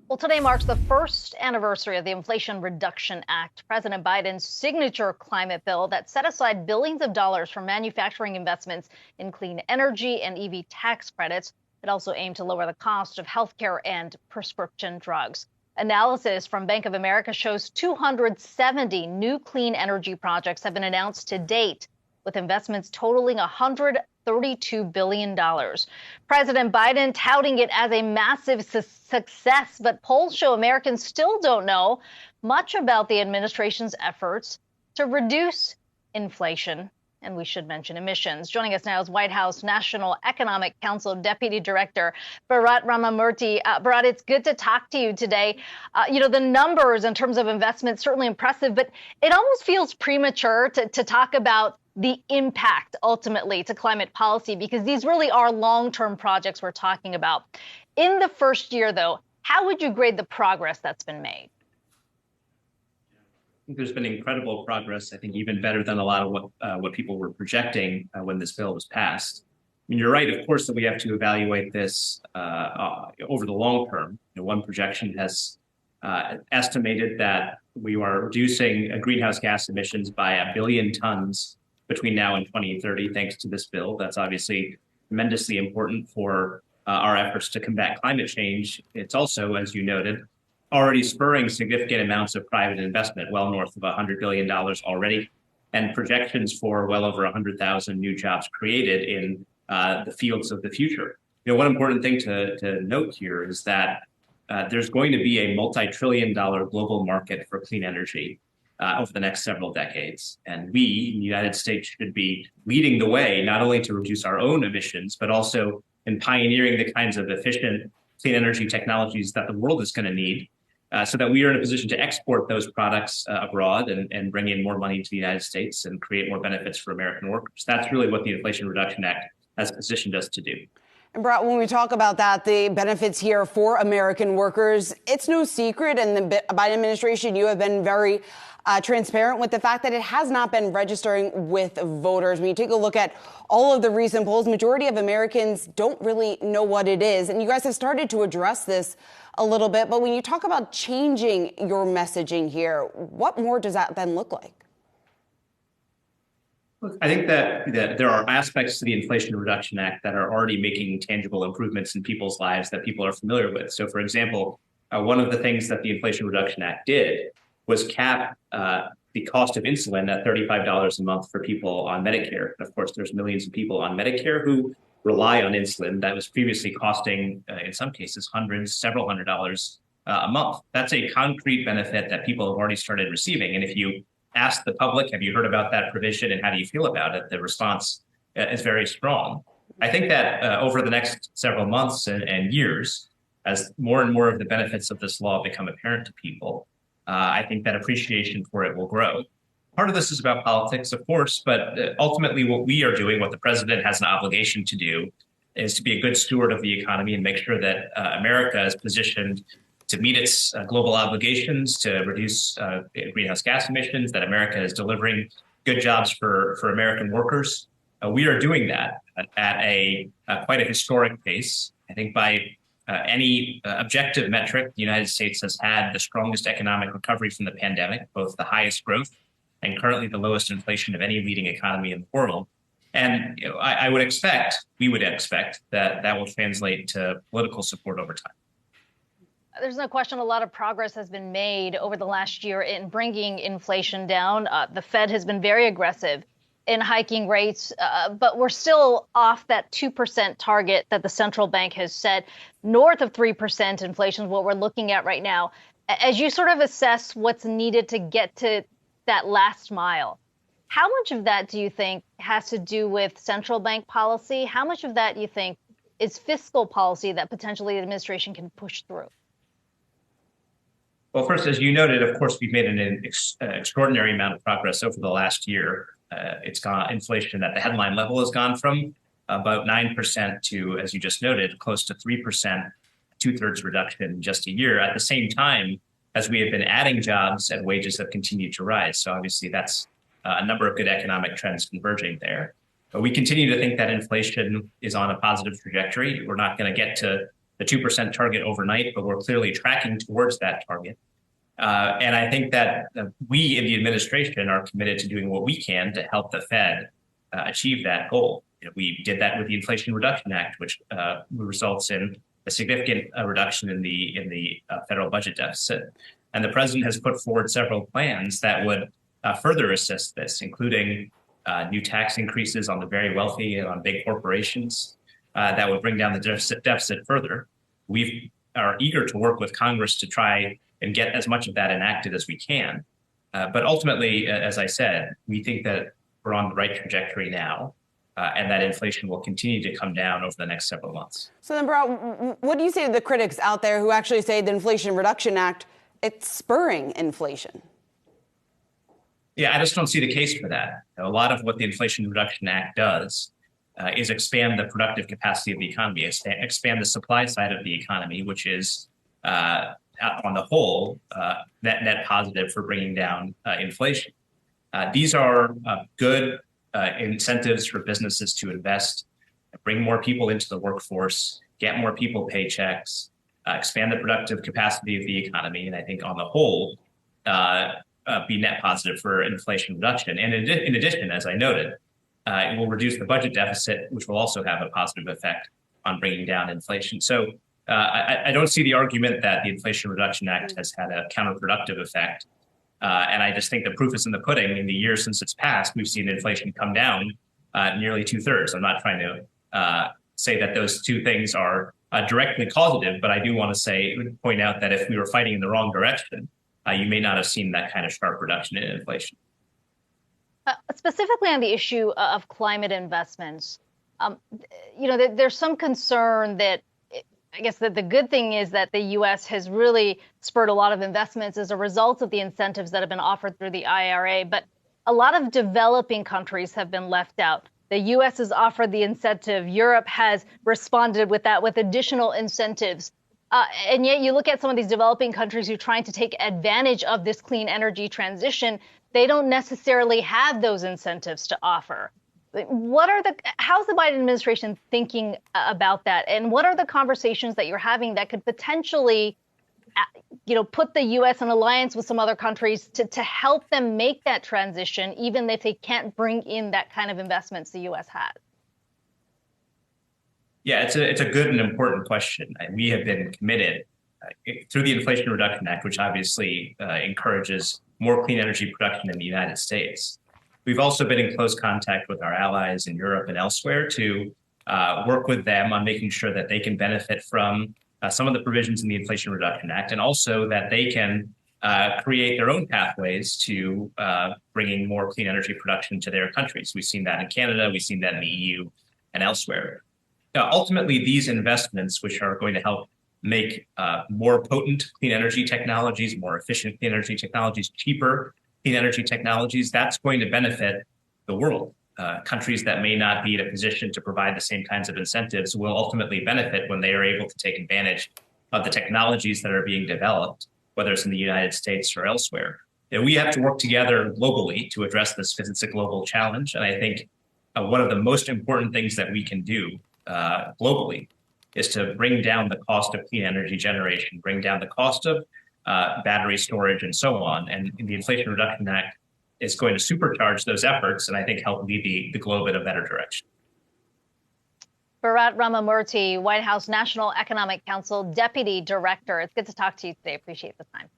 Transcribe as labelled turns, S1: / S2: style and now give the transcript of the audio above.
S1: Well, today marks the first anniversary of the Inflation Reduction Act, President Biden's signature climate bill that set aside billions of dollars for manufacturing investments in clean energy and EV tax credits. It also aimed to lower the cost of healthcare and prescription drugs. Analysis from Bank of America shows 270 new clean energy projects have been announced to date, with investments totaling $132 billion. President Biden touting it as a massive success, but polls show Americans still don't know much about the administration's efforts to reduce inflation. And we should mention emissions. Joining us now is White House National Economic Council Deputy Director Bharat Ramamurti. Bharat, it's good to talk to you today. The numbers in terms of investment certainly impressive, but it almost feels premature to talk about the impact ultimately to climate policy, because these really are long-term projects we're talking about. In the first year, though, how would you grade the progress that's been made?
S2: I think there's been incredible progress, I think even better than a lot of what people were projecting when this bill was passed. I mean, you're right, of course, that we have to evaluate this over the long term. One projection has estimated that we are reducing greenhouse gas emissions by 1 billion tons between now and 2030, thanks to this bill. That's obviously tremendously important for our efforts to combat climate change. It's also, as you noted, already spurring significant amounts of private investment, well north of $100 billion already, and projections for well over 100,000 new jobs created in the fields of the future. One important thing to note here is that there's going to be a multi-trillion-dollar global market for clean energy over the next several decades. And we in the United States should be leading the way, not only to reduce our own emissions, but also in pioneering the kinds of efficient clean energy technologies that the world is going to need, so that we are in a position to export those products abroad and bring in more money to the United States and create more benefits for American workers. That's really what the Inflation Reduction Act has positioned us to do.
S3: And Bharat, when we talk about that, the benefits here for American workers, it's no secret, and the Biden administration, you have been very transparent with the fact that it has not been registering with voters. When you take a look at all of the recent polls, majority of Americans don't really know what it is. And you guys have started to address this a little bit. But when you talk about changing your messaging here, what more does that then look like?
S2: I think that there are aspects to the Inflation Reduction Act that are already making tangible improvements in people's lives that people are familiar with. So, for example, one of the things that the Inflation Reduction Act did was cap the cost of insulin at $35 a month for people on Medicare. Of course, there's millions of people on Medicare who rely on insulin that was previously costing, in some cases, several hundred dollars a month. That's a concrete benefit that people have already started receiving. And if you ask the public, have you heard about that provision and how do you feel about it? The response is very strong. I think that over the next several months and years, as more and more of the benefits of this law become apparent to people, I think that appreciation for it will grow. Part of this is about politics, of course, but ultimately what we are doing, what the president has an obligation to do, is to be a good steward of the economy and make sure that America is positioned to meet its global obligations to reduce greenhouse gas emissions, that America is delivering good jobs for American workers. We are doing that at quite a historic pace. I think by any objective metric, the United States has had the strongest economic recovery from the pandemic, both the highest growth and currently the lowest inflation of any leading economy in the world. And we would expect that will translate to political support over time.
S1: There's no question a lot of progress has been made over the last year in bringing inflation down. The Fed has been very aggressive in hiking rates, but we're still off that 2% target that the central bank has set. North of 3% inflation is what we're looking at right now. As you sort of assess what's needed to get to that last mile, how much of that do you think has to do with central bank policy? How much of that do you think is fiscal policy that potentially the administration can push through?
S2: Well, first, as you noted, of course, we've made an extraordinary amount of progress over the last year. Inflation at the headline level has gone from about 9% to, as you just noted, close to 3%, two-thirds reduction in just a year. At the same time, as we have been adding jobs and wages have continued to rise. So obviously that's a number of good economic trends converging there. But we continue to think that inflation is on a positive trajectory. We're not going to get to the 2% target overnight, but we're clearly tracking towards that target. And I think that we in the administration are committed to doing what we can to help the Fed achieve that goal. We did that with the Inflation Reduction Act, which results in a significant reduction in the federal budget deficit. And the president has put forward several plans that would further assist this, including new tax increases on the very wealthy and on big corporations that would bring down the deficit further. We are eager to work with Congress to try and get as much of that enacted as we can. But ultimately, as I said, we think that we're on the right trajectory now, and that inflation will continue to come down over the next several months.
S3: So then, Bharat, what do you say to the critics out there who actually say the Inflation Reduction Act, it's spurring inflation?
S2: Yeah, I just don't see the case for that. A lot of what the Inflation Reduction Act does is expand the productive capacity of the economy, expand the supply side of the economy, which is, on the whole, net positive for bringing down inflation. These are good incentives for businesses to invest, bring more people into the workforce, get more people paychecks, expand the productive capacity of the economy, and I think on the whole, be net positive for inflation reduction. And in addition, as I noted, it will reduce the budget deficit, which will also have a positive effect on bringing down inflation. So I don't see the argument that the Inflation Reduction Act has had a counterproductive effect. And I just think the proof is in the pudding. In the years since it's passed, we've seen inflation come down nearly 2/3. I'm not trying to say that those two things are directly causative, but I do want to point out that if we were fighting in the wrong direction, you may not have seen that kind of sharp reduction in inflation.
S1: Specifically on the issue of climate investments, there's some concern that, I guess that the good thing is that the U.S. has really spurred a lot of investments as a result of the incentives that have been offered through the IRA. But a lot of developing countries have been left out. The U.S. has offered the incentive. Europe has responded with that, with additional incentives. And yet you look at some of these developing countries who are trying to take advantage of this clean energy transition. They don't necessarily have those incentives to offer. How's the Biden administration thinking about that? And what are the conversations that you're having that could potentially, put the U.S. in alliance with some other countries to help them make that transition, even if they can't bring in that kind of investments the U.S. has?
S2: Yeah, it's a good and important question. We have been committed through the Inflation Reduction Act, which obviously encourages more clean energy production in the United States. We've also been in close contact with our allies in Europe and elsewhere to work with them on making sure that they can benefit from some of the provisions in the Inflation Reduction Act, and also that they can create their own pathways to bringing more clean energy production to their countries. We've seen that in Canada, we've seen that in the EU and elsewhere. Now, ultimately, these investments, which are going to help make more potent clean energy technologies, more efficient clean energy technologies, cheaper clean energy technologies, that's going to benefit the world. Countries that may not be in a position to provide the same kinds of incentives will ultimately benefit when they are able to take advantage of the technologies that are being developed, whether it's in the United States or elsewhere. We have to work together globally to address this because it's a global challenge. And I think one of the most important things that we can do globally is to bring down the cost of clean energy generation, bring down the cost of battery storage and so on. And the Inflation Reduction Act is going to supercharge those efforts and I think help lead the globe in a better direction.
S1: Bharat Ramamurti, White House National Economic Council Deputy Director. It's good to talk to you today. Appreciate the time.